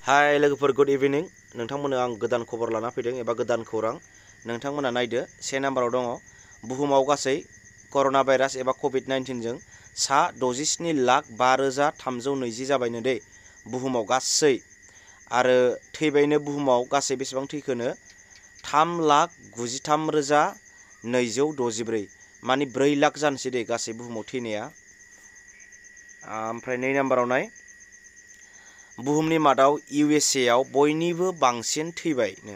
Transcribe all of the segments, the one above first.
हाय लोगोफोर गुड इभिनिं नोंथांमोननो आं गोदान खबर लाना फैदों एबा गोदान खौरां नोंथांमोना नायदो से नाम्बाराव दङ बुहुमाव गासै कर'ना भाइरास एबा कोविड-19 जों सा 67,05,320 जाबायनो दे बुहुमाव गासै आरो थैबायनो बुहुमाव गासै बेसेबां थैखोनो 3,93,264 माने 4 लाख जानोसै दे गासै बुहुमाव थैनाया। ओमफ्राय 2 नाम्बाराव नाय बुहुमनि मादाव USA आव बयनिबो बांसिन थैबायनो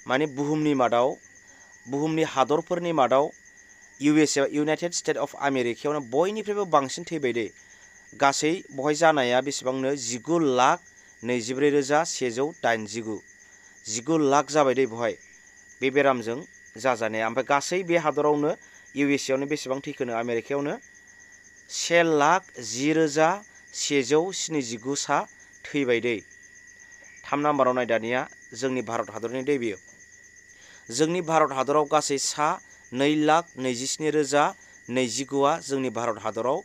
माने बुहुमनि मादाव बुहुमनि हादरफोरनि मादाव USA आव इउनाइटेड स्टेट अफ आमेरिकायावनो बयनिफ्रायबो बांसिन थैबाय दे गासै बहाय जानाया बेसेबांनो 19,24,189 19 लाख जाबाय दे बहाय बे बेरामजों जाजानाया। ओमफ्राय गासै बे हादरावनो USA आवनो बेसेबां थैखोनो आमेरिकायावनो 1,10,179 सा थैबाय दे। 3 नाम्बाराव नाय दानिया जोंनि भारत हादरनि दे बियो जोंनि भारत हादराव गासै सा 2,27,029 जोंनि भारत हादराव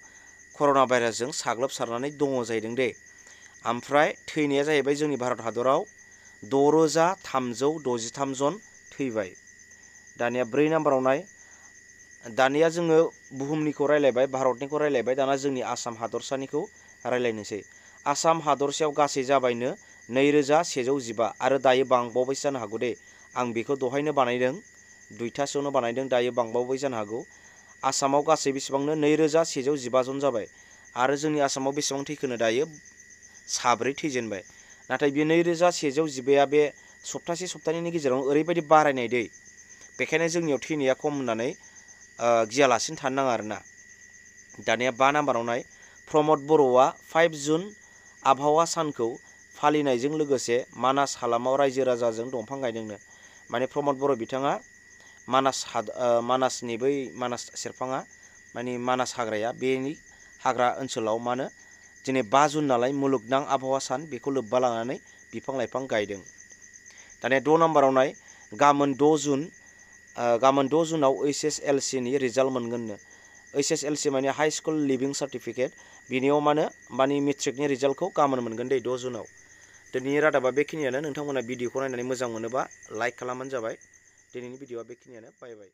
कर'ना भाइरासजों साग्लोबसारनानै दङ जाहैदों दे। ओमफ्राय थैनाया जाहैबाय जोंनि भारत हादराव 6,363 जन थैबाय। दानिया 4 नाम्बाराव नाय दानिया जोङो बुहुमनिखौ रायलायबाय भारतनिखौ रायलायबाय दाना जोंनि आसाम हादरसानिखौ रायलायनोसै। आसाम हादरसायाव गासै जाबायनो 2,115 आरो दायो बांबावबाय जानो हागौ दे आं बेखौ दहायनो बानायदों 2थासोआवनो बानायदों दायो बांबावबाय जानो हागौ। आसामाव गासै बेसेबांनो 2,115 जन जाबाय आरो जोंनि आसामाव बेसेबां थैखोनो दायो 4 थैजेनबाय नाथाय बे 2,115 बे सप्तानैनि गेजेराव ओरैबायदि बारायनाय दै बेखायनो जोंनियाव थैनाया खम होननानै गियालासिनो थानो नाङा आरोना। दानिया 5 नाम्बाराव नाय प्रमद बर'आ 5 जुन आबहावा सानखौ फालिनायजों लोगोसे मानास हालामाव रायजो राजाजों दंफां गायदोंनो माने प्रमद बर' बिथाङा मानासनि बै मानास सेरफाङा माने मानास हाग्राया बेनि हाग्रा ओनसोलाव मा होनो दिनै 5 जुन नालाय मुलुगनां आबहावा सान बेखौ लोब्बा लानानै बिफां लाइफां गायदों। दानिया 6 नाम्बाराव नाय गाबोन 6 जुनाव HSLC नि रिजाल्ट मोनगोननो HSLC माने हाइ स्कुल लिभिं सार्टिफिकेट बिनियाव माने मेट्रिकनि रिजाल्टखौ गाबोन मोनगोन दे 6 जुनाव। दिनैनि रादाबा बेखिनियानो नोंथांमोना भिडिअखौ नायनानै मोजां मोनोबा लाइक खालामबानो जाबाय। दिनैनि भिडिअआ बेखिनियानो बाय बाय।